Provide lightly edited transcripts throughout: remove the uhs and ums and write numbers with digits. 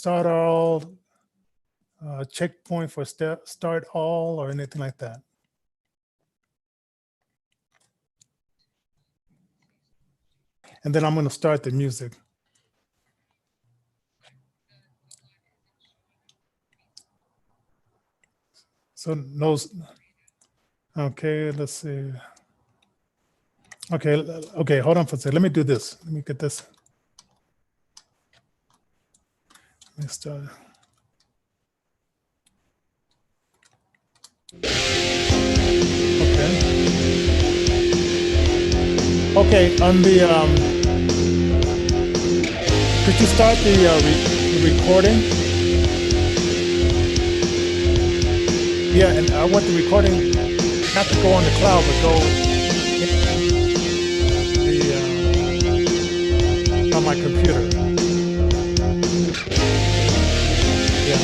start all, checkpoint for start all, or anything like that? And then I'm going to start the music. So no, okay, let's see. Okay, hold on for a second. Let me do this. Let me get this. Let me start. Okay, on the, could you start the recording? Yeah, and I want the recording not to go on the cloud, but go on my computer. Yeah.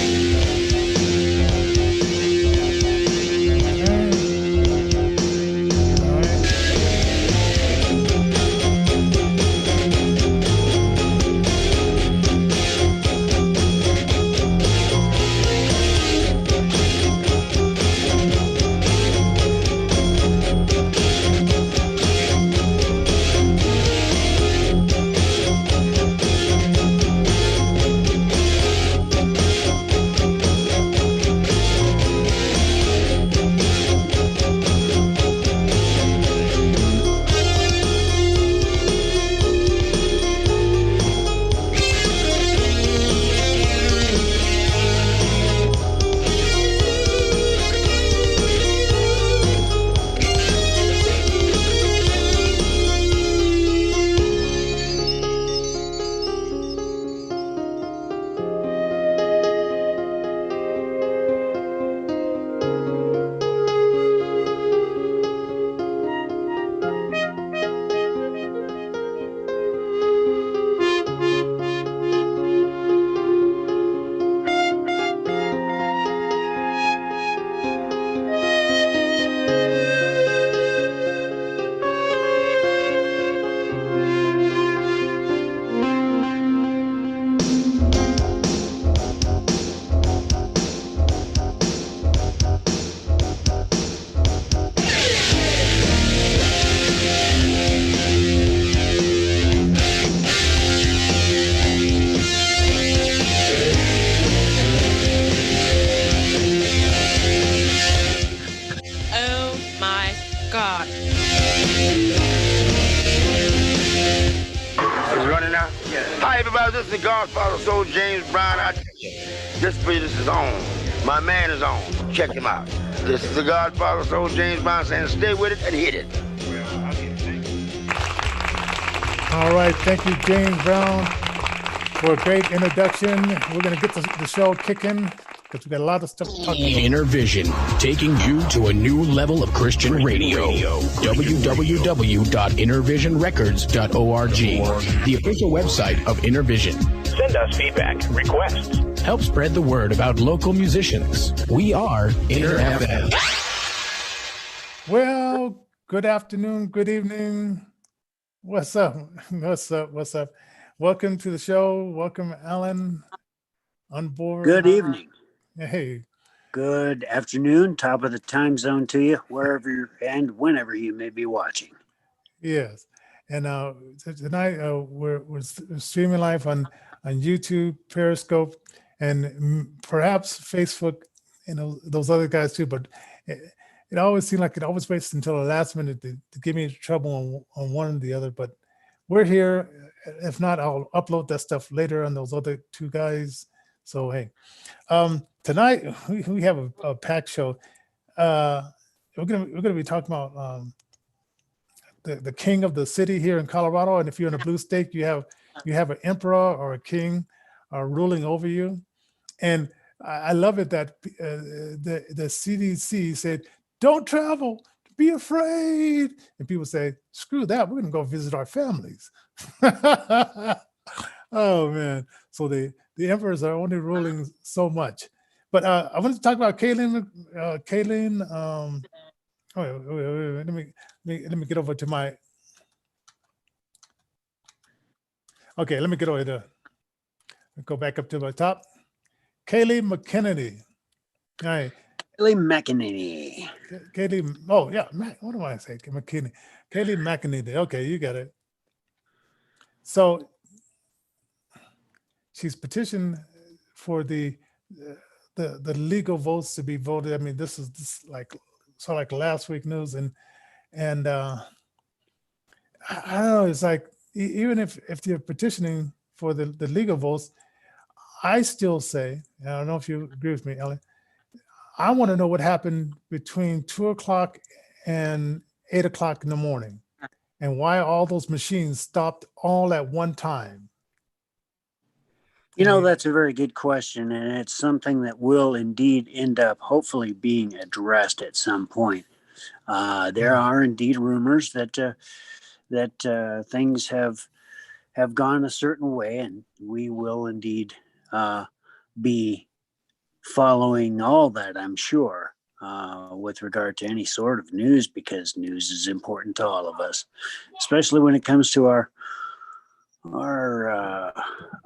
This is the Godfather Soul James Brown. This is on. My man is on. Check him out. This is the Godfather Soul James Brown saying stay with it and hit it. All right, thank you, James Brown, for a great introduction. We're going to get the show kicking because we got a lot of stuff to talk about. Inner Vision, taking you to a new level of Christian radio. www.innervisionrecords.org, the official website of Inner Vision. Send us feedback, requests. Help spread the word about local musicians. We are Inner FM. Well, good afternoon, good evening. What's up? What's up? What's up? Welcome to the show. Welcome, Alan, on board. Good evening. Hey. Good afternoon, top of the time zone to you, wherever and whenever you may be watching. Yes. And tonight we're streaming live on YouTube, Periscope, and perhaps Facebook, those other guys too. But it always seemed like it always waits until the last minute to give me trouble on one or the other. But we're here. If not, I'll upload that stuff later on those other two guys. So, hey, tonight we have a packed show. We're gonna be talking about the king of the city here in Colorado, and if you're in a blue state, you have an emperor or a king ruling over you. And I love it that the CDC said, "Don't travel, be afraid," and people say, "Screw that, we're gonna go visit our families." Oh man! So the emperors are only ruling so much. But I want to talk about Kaylin. Wait, let me get over to my. Okay, let me get over there. Go back up to my top. Kaylee McKennedy. All right. Billy McEnany. Kaylee. Oh, yeah. What do I say? McKinney. Kaylee McEnany. Okay, you got it. So she's petitioned for the legal votes to be voted. I mean, this is like sort of like last week news, and I don't know. It's like even if you're petitioning for the legal votes, I still say, and I don't know if you agree with me, Ellen, I want to know what happened between 2:00 and 8:00 in the morning, and why all those machines stopped all at one time. You know, that's a very good question, and it's something that will indeed end up hopefully being addressed at some point. There are indeed rumors that things have gone a certain way, and we will indeed be following all that, I'm sure, with regard to any sort of news, because news is important to all of us, especially when it comes to our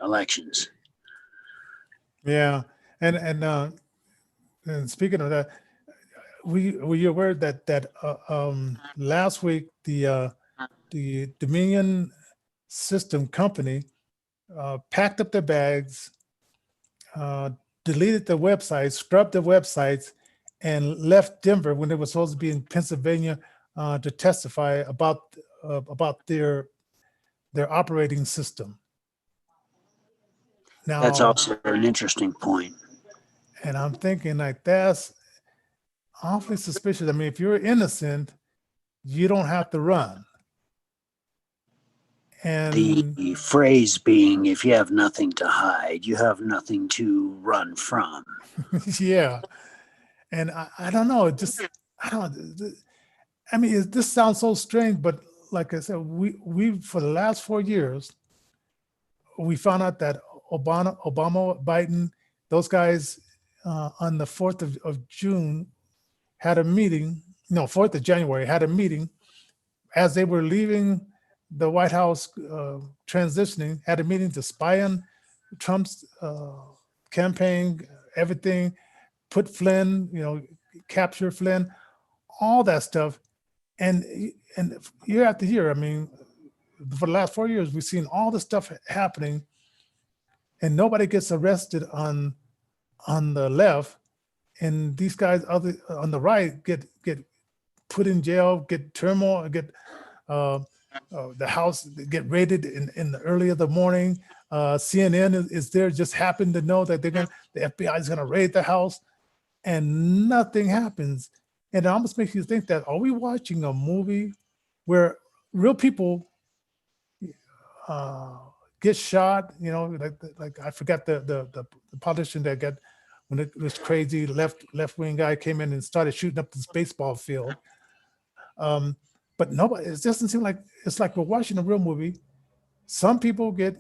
elections. Yeah, and speaking of that, were you aware that last week the Dominion System company packed up their bags, deleted the websites, scrubbed the websites, and left Denver when they were supposed to be in Pennsylvania to testify about their operating system. Now, That's also an interesting point. And I'm thinking like that's awfully suspicious. I mean, if you're innocent, you don't have to run. And the phrase being, if you have nothing to hide, you have nothing to run from. yeah. And I don't know. It just, I don't, I mean, this sounds so strange, but like I said, we for the last 4 years, we found out that Obama, Biden, those guys on the 4th of June had a meeting, 4th of January had a meeting as they were leaving the White House, transitioning, had a meeting to spy on Trump's campaign, everything, put Flynn, capture Flynn, all that stuff. And year after year, I mean, for the last 4 years, we've seen all this stuff happening, and nobody gets arrested on the left, and these guys on the right get put in jail, get turmoil, get the house get raided in the early of the morning. CNN is there, just happened to know that the FBI is gonna raid the house, and nothing happens. And it almost makes you think that, are we watching a movie where real people get shot? Like I forgot the politician that got, when it was crazy left-wing guy came in and started shooting up this baseball field. But nobody, it doesn't seem like, it's like we're watching a real movie. Some people get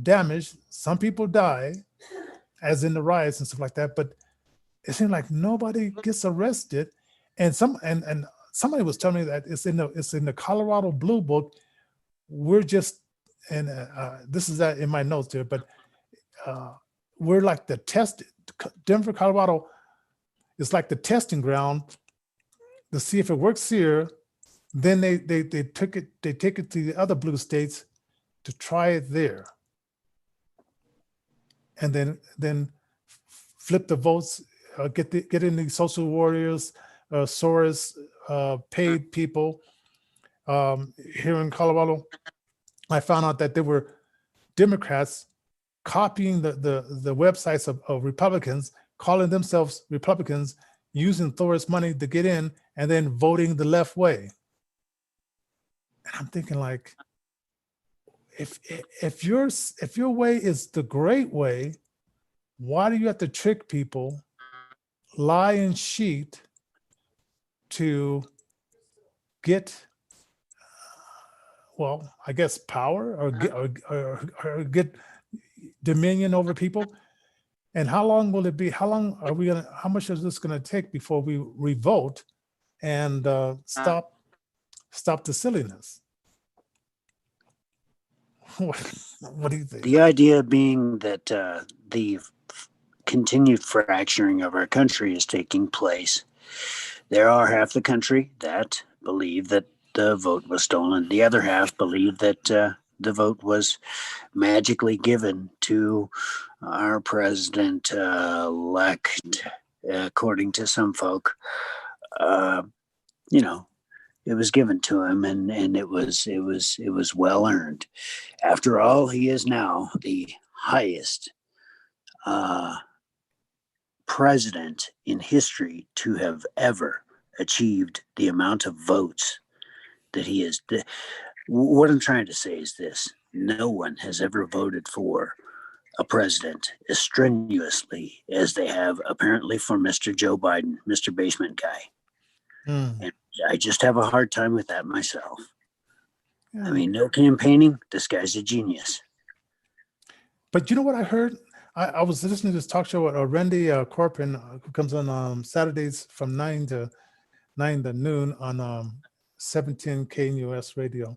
damaged, some people die, as in the riots and stuff like that. But it seems like nobody gets arrested. And somebody was telling me that it's in the Colorado Blue Book. We're just, and this is that in my notes here, but we're like the test. Denver, Colorado is like the testing ground to see if it works here. Then they take it to the other blue states to try it there, and then flip the votes. Get in the social warriors, Soros, paid people. Here in Colorado, I found out that there were Democrats copying the websites of Republicans, calling themselves Republicans, using Soros money to get in, and then voting the left way. And I'm thinking, like, if your way is the great way, why do you have to trick people, lie and cheat to get, well, I guess power or get dominion over people? And how long will it be? How much is this gonna take before we revolt and stop the silliness? What do you think? The idea being that the continued fracturing of our country is taking place. There are half the country that believe that the vote was stolen. The other half believe that the vote was magically given to our president elect, according to some folk. You know, it was given to him, and it was well earned. After all, he is now the highest president in history to have ever achieved the amount of votes that he is. What I'm trying to say is this: no one has ever voted for a president as strenuously as they have apparently for Mr. Joe Biden, Mr. Basement Guy. And I just have a hard time with that myself. Yeah. I mean, no campaigning. This guy's a genius. But you know what I heard? I was listening to this talk show with Randy Corpin, who comes on Saturdays from 9 to noon on 710 KNUS radio.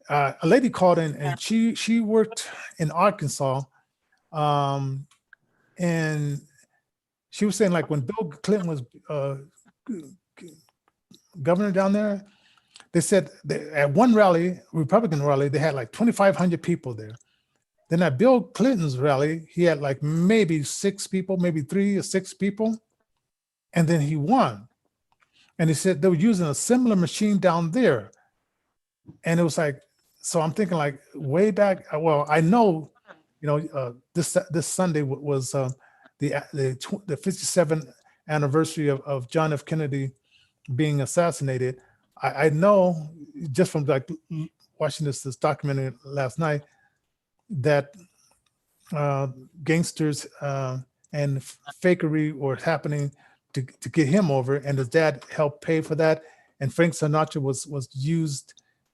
A lady called in, and she worked in Arkansas, and she was saying, like, when Bill Clinton was governor down there, they said at one rally, Republican rally, they had like 2,500 people there. Then at Bill Clinton's rally, he had like maybe 6 people, maybe 3 or 6 people, and then he won. And he said they were using a similar machine down there. And it was like, so I'm thinking like way back, well, I know, this Sunday was the 57th anniversary of John F. Kennedy being assassinated. I know just from like watching this documentary last night that gangsters and fakery were happening to get him over, and his dad helped pay for that. And Frank Sinatra was used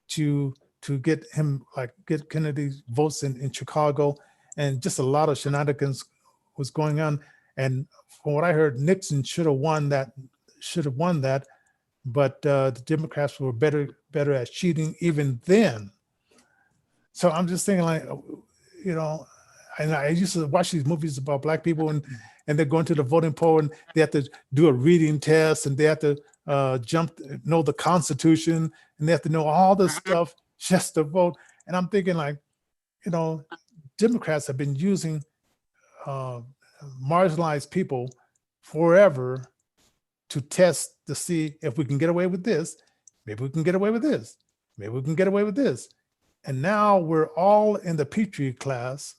to get him, like, get Kennedy's votes in Chicago, and just a lot of shenanigans was going on. And from what I heard, Nixon should have won that, but the Democrats were better at cheating even then. So I'm just thinking, like, and I used to watch these movies about black people, and they're going to the voting poll, and they have to do a reading test, and they have to know the Constitution, and they have to know all this stuff just to vote. And I'm thinking, like, Democrats have been using marginalized people forever to test to see if we can get away with this. Maybe we can get away with this. Maybe we can get away with this. And now we're all in the Petri glass.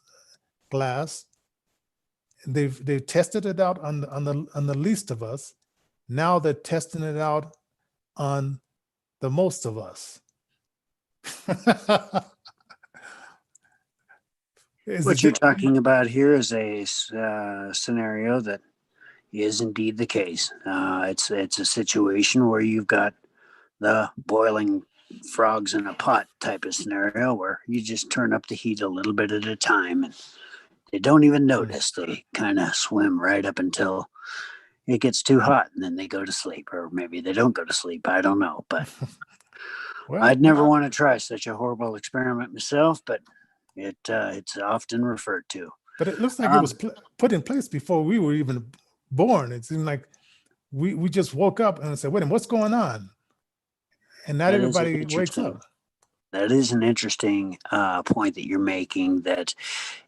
They've tested it out on the least of us. Now they're testing it out on the most of us. What you're talking about here is a scenario that is indeed the case. It's a situation where you've got the boiling frogs in a pot type of scenario where you just turn up the heat a little bit at a time, and they don't even notice. They kind of swim right up until it gets too hot, and then they go to sleep, or maybe they don't go to sleep. I don't know, but well, I'd never want to try such a horrible experiment myself, but it's often referred to. But it looks like it was put in place before we were even born. It seemed like we just woke up and said, wait a minute, what's going on? And not everybody wakes up. That is an interesting point that you're making, that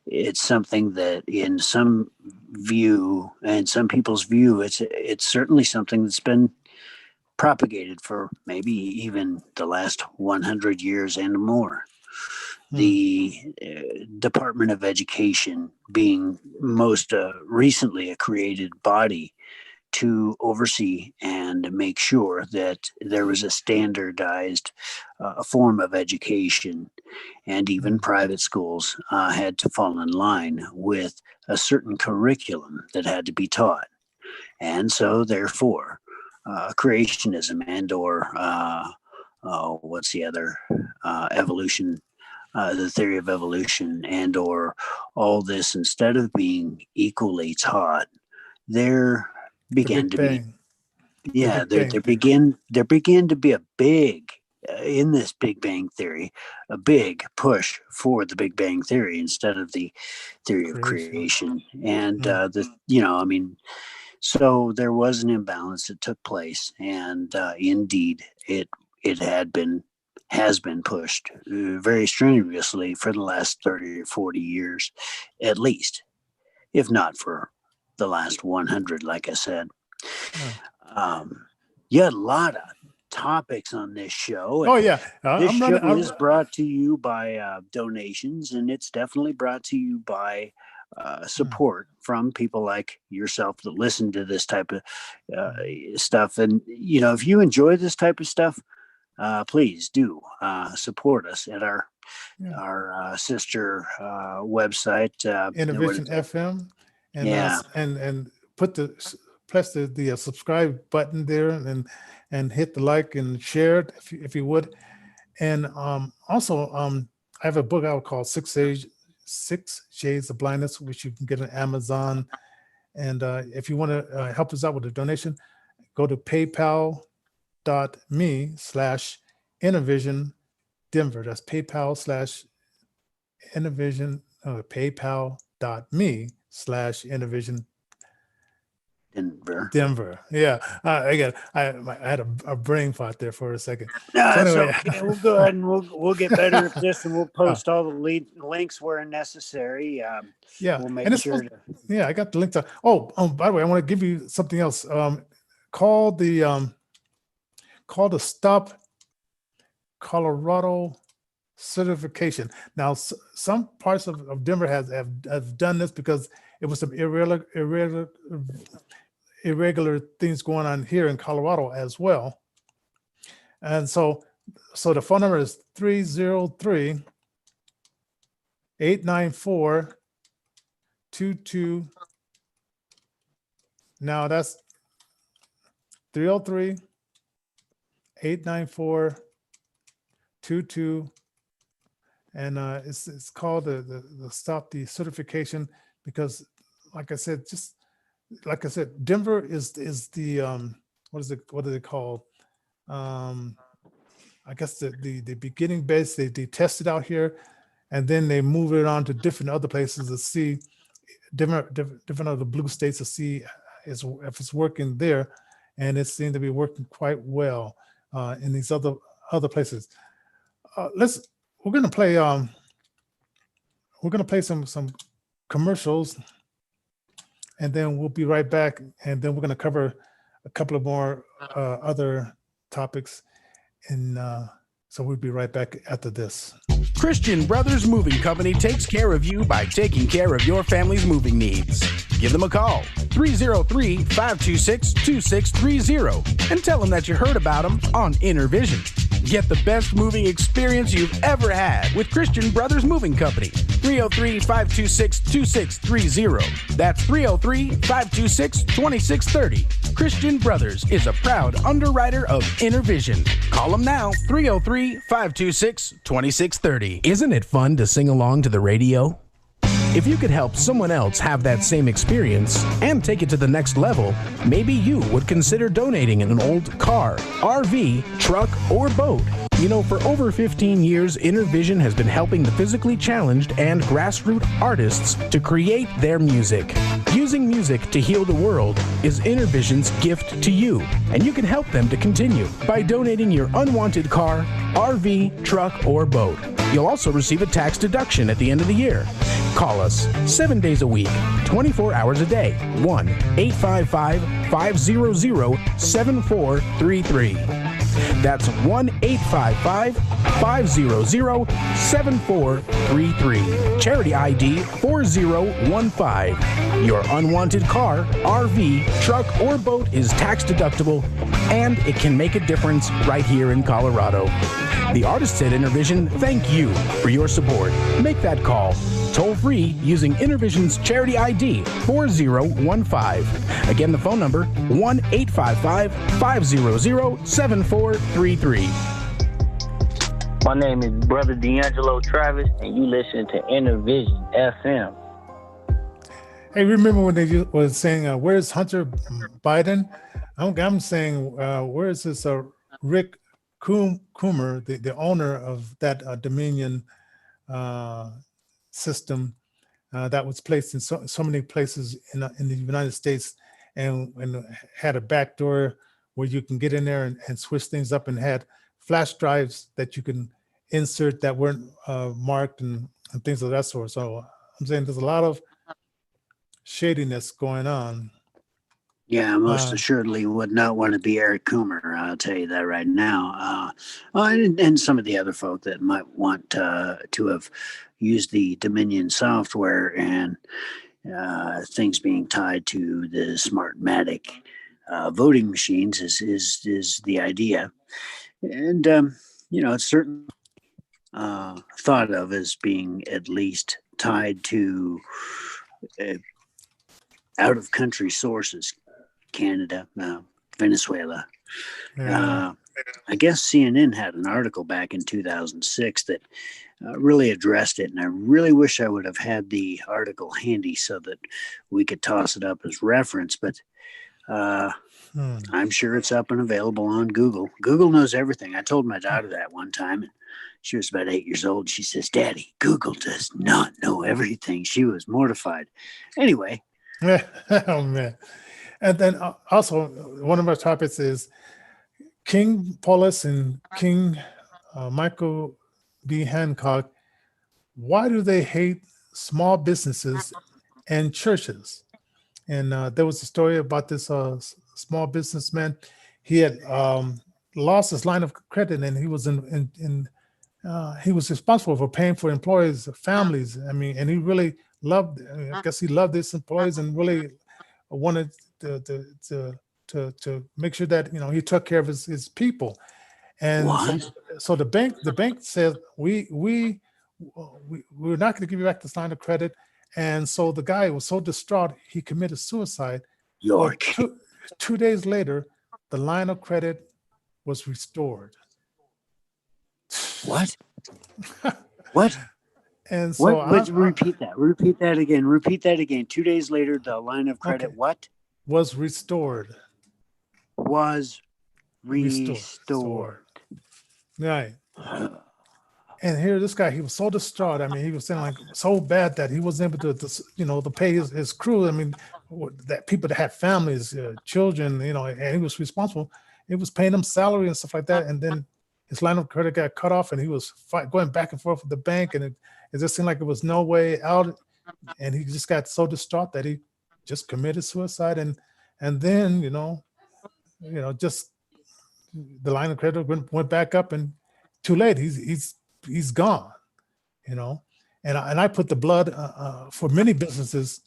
it's something that in some view and some people's view, it's certainly something that's been propagated for maybe even the last 100 years and more. The Department of Education being most recently a created body to oversee and make sure that there was a standardized form of education, and even private schools had to fall in line with a certain curriculum that had to be taught. And so therefore, creationism and or what's the other, evolution, the theory of evolution and or all this, instead of being equally taught, there began to be, there began to be a big in this Big Bang Theory, a big push for the Big Bang Theory instead of the theory of creation. And so there was an imbalance that took place, and indeed, it has been pushed very strenuously for the last 30 or 40 years, at least, if not for the last 100, like I said. You had a lot of topics on this show. Oh yeah, this show is brought to you by donations, and it's definitely brought to you by support from people like yourself that listen to this type of stuff. And if you enjoy this type of stuff, please do support us at our sister website, Innovation FM, and press the subscribe button there, and hit the like and share it if you would. And also I have a book out called Six Shades of Blindness, which you can get on Amazon. And if you want to help us out with a donation, go to paypal.me/Innovision Denver. That's PayPal/Innovision, paypal.me/Innovision Denver. Yeah. I had a brain fart there for a second. No, so anyway. Okay. We'll go ahead and we'll get better at this, and we'll post all the links where necessary. We'll make sure I got the links. Oh, by the way, I want to give you something else. Call the Stop Colorado certification. Now, some parts of Denver have done this because it was some irregular things going on here in Colorado as well. And so the phone number is 303-894-22. Now that's 303-894-22. And it's called the Stop the Certification, because like I said, Denver is the what is it called? I guess the beginning base. They test it out here, and then they move it on to different other places to see different other blue states to see if it's working there, and it seemed to be working quite well in these other places. We're gonna play some commercials, and then we'll be right back, and then we're going to cover a couple of more other topics, and so we'll be right back after this. Christian Brothers Moving Company takes care of you by taking care of your family's moving needs. Give them a call, 303-526-2630, and tell them that you heard about them on Intervision. Get the best moving experience you've ever had with Christian Brothers Moving Company. 303-526-2630. That's 303-526-2630. Christian Brothers is a proud underwriter of Intervision. Call them now, 303-526-2630. Isn't it fun to sing along to the radio? If you could help someone else have that same experience and take it to the next level, maybe you would consider donating an old car, RV, truck, or boat. You know, for over 15 years, Intervision has been helping the physically challenged and grassroots artists to create their music. Using music to heal the world is Intervision's gift to you, and you can help them to continue by donating your unwanted car, RV, truck, or boat. You'll also receive a tax deduction at the end of the year. Call us 7 days a week, 24 hours a day. 1-855-500-7433. That's 1-855-500-7433. Charity ID 4015. Your unwanted car, RV, truck, or boat is tax deductible, and it can make a difference right here in Colorado. The artists at Intervision thank you for your support. Make that call toll-free using Intervision's charity ID 4015. Again, the phone number 1-855-500-7433. My name is Brother D'Angelo Travis, and you listen to Intervision FM. Hey, remember when they was saying, where's Hunter Biden? I'm saying, where's this Rick Coomer, the owner of that Dominion system that was placed in so many places in the United States, and had a back door where you can get in there and switch things up, and had flash drives that you can insert that weren't marked and things of that sort. So I'm saying there's a lot of shadiness going on. Yeah, most assuredly would not want to be Eric Coomer. I'll tell you that right now. And some of the other folk that might want to have used the Dominion software and things being tied to the Smartmatic voting machines is the idea. And, it's certainly thought of as being at least tied to out-of-country sources. Canada, Venezuela. Yeah. I guess CNN had an article back in 2006 that really addressed it, and I really wish I would have had the article handy so that we could toss it up as reference, but I'm sure it's up and available on Google. Google knows everything. I told my daughter that one time, and she was about 8 years old. She says, "Daddy, Google does not know everything." She was mortified. Anyway. Oh, man. And then also, one of our topics is King Paulus and King Michael B. Hancock. Why do they hate small businesses and churches? And there was a story about this small businessman. He had lost his line of credit, and he was he was responsible for paying for employees' families. I mean, and he really loved. I guess he loved his employees and really wanted to make sure that he took care of his people. And so the bank said we're not going to give you back this line of credit. And so the guy was so distraught he committed suicide. Two days later, the line of credit was restored. What? What? And so repeat that again. 2 days later, the line of credit was restored. Was restored. Right. And here, this guy, he was so distraught. I mean, he was saying like so bad that he wasn't able to pay his crew. I mean, that people that had families, children, and he was responsible. He was paying them salary and stuff like that. And then his line of credit got cut off, and he was going back and forth with the bank, and it just seemed like it was no way out. And he just got so distraught that he just committed suicide. And then, just the line of credit went back up, and too late. He's gone, And I put the blood for many businesses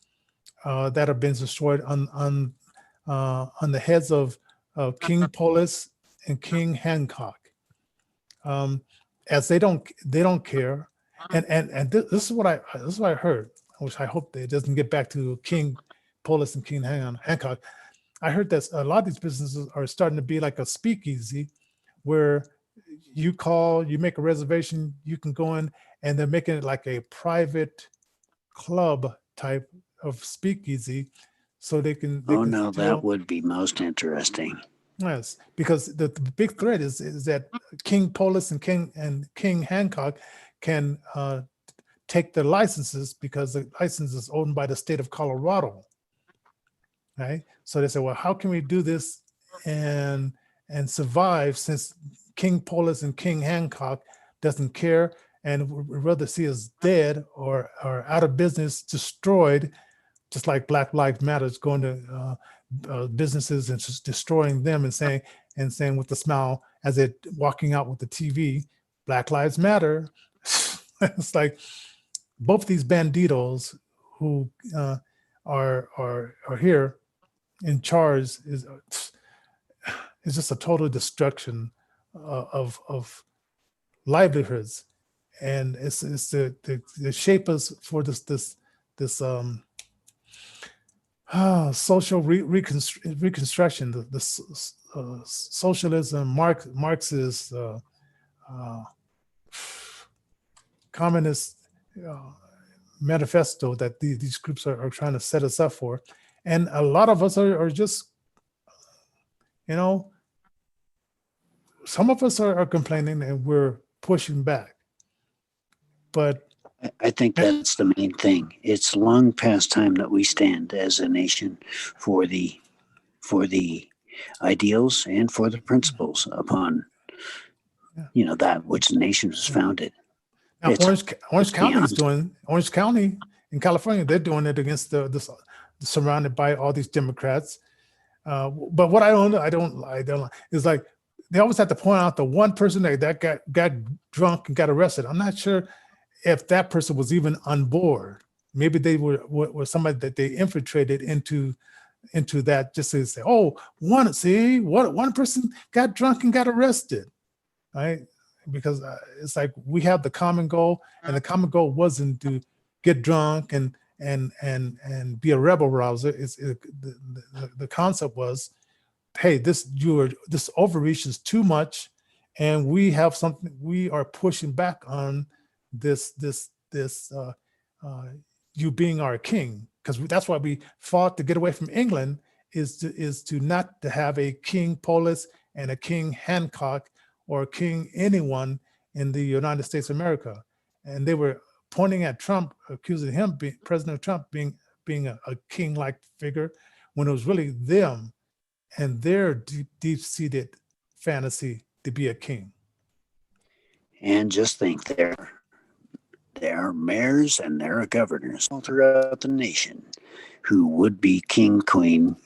that have been destroyed on the heads of King Paulus and King Hancock, as they don't care. And this is what I heard, which I hope it doesn't get back to King Paulus and King Hancock. I heard that a lot of these businesses are starting to be like a speakeasy, where you call, you make a reservation, you can go in, and they're making it like a private club type of speakeasy, so they can. That would be most interesting. Yes, because the big threat is that King Paulus and King Hancock can take their licenses, because the license is owned by the state of Colorado. Right, so they say, well, how can we do this and survive, since King Paulus and King Hancock doesn't care and would rather see us dead or out of business, destroyed, just like Black Lives Matter is going to businesses and just destroying them and saying with a smile as they're walking out with the TV, Black Lives Matter. It's like both these banditos who are here in charge is just a total destruction of livelihoods, and it's the shape us for this social reconstruction, the socialism, Marxist, communist manifesto that these groups are trying to set us up for. And a lot of us are just, some of us are complaining and we're pushing back, but I think that's the main thing. It's long past time that we stand as a nation for the ideals and for the principles upon that which the nation was founded. now It's Orange County is beyond. doing Orange County in California. They're doing it against the surrounded by all these Democrats. But what I don't is like they always have to point out the one person that got drunk and got arrested. I'm not sure if that person was even on board. Maybe they were somebody that they infiltrated into that just to say, oh, one person got drunk and got arrested, right? Because it's like we have the common goal, and the common goal wasn't to get drunk and be a rebel rouser. The concept was, hey, this overreach is too much, and we have something. We are pushing back on this you being our king, because that's why we fought to get away from England, is to not to have a King Polis and a King Hancock or King anyone in the United States of America. And they were pointing at Trump, accusing him, President Trump, being a king-like figure, when it was really them and their deep-seated fantasy to be a king. And just think, there are mayors and there are governors all throughout the nation who would be king, queen,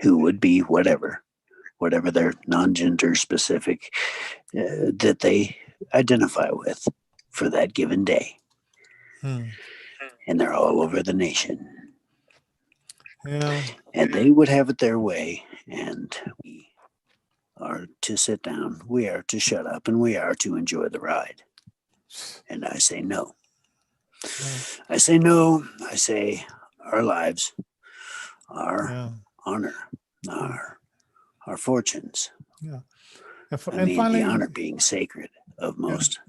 who would be whatever their non-gender specific that they identify with for that given day. And they're all over the nation. Yeah. And they would have it their way, and we are to sit down, we are to shut up, and we are to enjoy the ride. And I say no. I say no. I say our lives, our honor, our fortunes. Yeah. Finally, the honor being sacred of most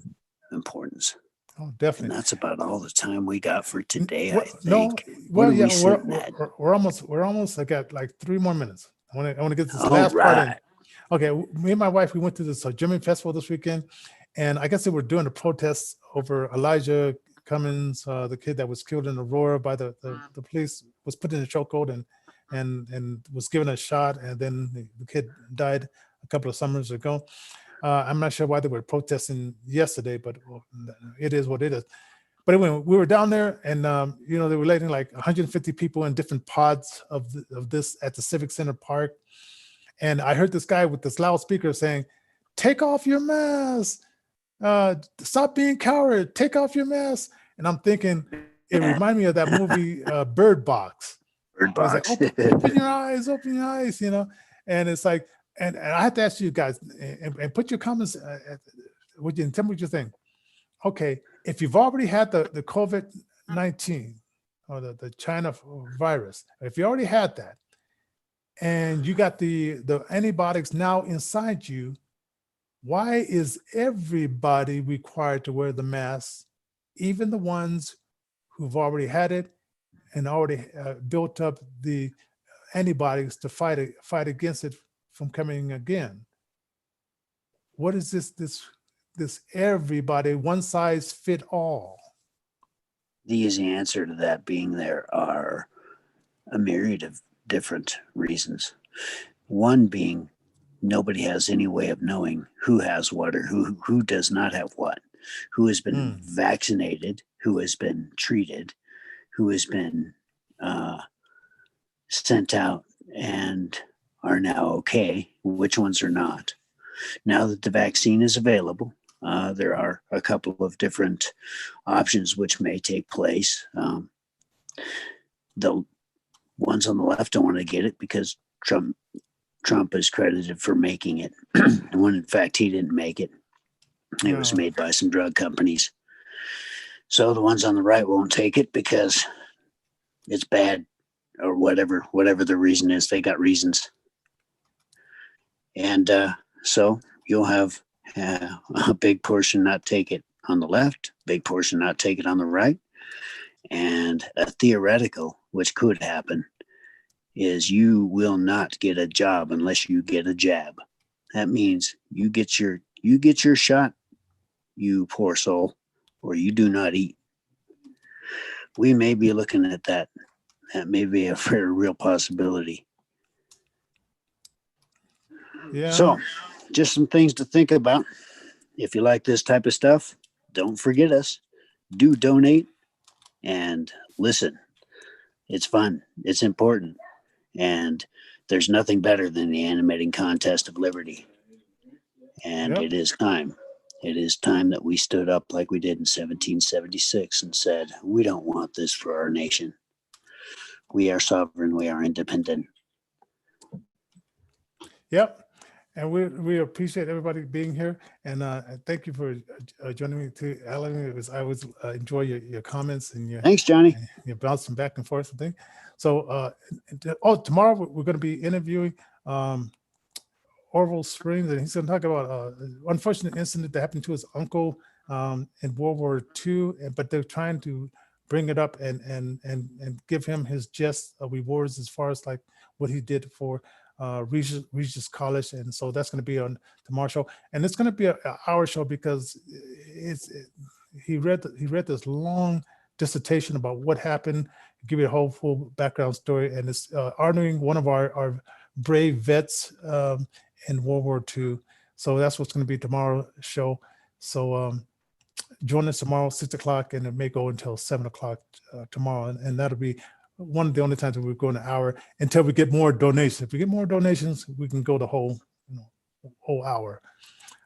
importance. Oh, definitely. And that's about all the time we got for today, I think. No, well, yeah, we're almost. I got like 3 more minutes. I want to get this last part in. Okay, me and my wife, we went to this German festival this weekend, and I guess they were doing a protest over Elijah Cummings, the kid that was killed in Aurora by the police, was put in a chokehold and was given a shot, and then the kid died a couple of summers ago. I'm not sure why they were protesting yesterday, but it is what it is. But anyway, we were down there, and they were letting like 150 people in different pods of this at the Civic Center Park. And I heard this guy with this loudspeaker saying, "Take off your mask. Stop being coward. Take off your mask." And I'm thinking, it reminded me of that movie Bird Box. Bird Box. Like, open your eyes, And it's like, and I have to ask you guys, and put your comments with you and tell me what you think. Okay, if you've already had the COVID-19 or the China virus, if you already had that, and you got the antibiotics now inside you, why is everybody required to wear the mask, even the ones who've already had it and already built up the antibodies to fight against it from coming again? What is this everybody, one size fit all? The easy answer to that being there are a myriad of different reasons. One being, nobody has any way of knowing who has what or who does not have what, who has been vaccinated, who has been treated, who has been sent out and are now okay, which ones are not. Now that the vaccine is available, there are a couple of different options which may take place. The ones on the left don't want to get it because Trump is credited for making it, when in fact he didn't make it. It was made by some drug companies. So the ones on the right won't take it because it's bad, or whatever the reason is. They got reasons. And so you'll have a big portion not take it on the left, big portion not take it on the right. And a theoretical, which could happen, is you will not get a job unless you get a jab. That means you get your shot, you poor soul, or you do not eat. We may be looking at that. That may be a very real possibility. Yeah. So, just some things to think about. If you like this type of stuff, don't forget us. Do donate and listen. It's fun. It's important. And there's nothing better than the animating contest of liberty. And Yep. it is time. It is time that we stood up like we did in 1776 and said, we don't want this for our nation. We are sovereign. We are independent. Yep. And we appreciate everybody being here. And thank you for joining me too, Alan. I always enjoy your comments and Thanks, Johnny. your bouncing back and forth and thing. So, tomorrow we're going to be interviewing Orville Springs, and he's going to talk about an unfortunate incident that happened to his uncle in World War II. But they're trying to bring it up and give him his just rewards as far as like what he did for Regis College. And so that's going to be on tomorrow's show, and it's going to be an hour show because he read this long dissertation about what happened, give you a whole full background story, and it's honoring one of our brave vets in World War II. So that's what's going to be tomorrow's show. So join us tomorrow, 6 o'clock, and it may go until 7 o'clock tomorrow. And that'll be one of the only times that we're going an hour until we get more donations. If we get more donations, we can go the whole hour.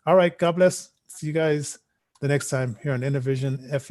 All right. God bless. See you guys the next time here on Intervision FM.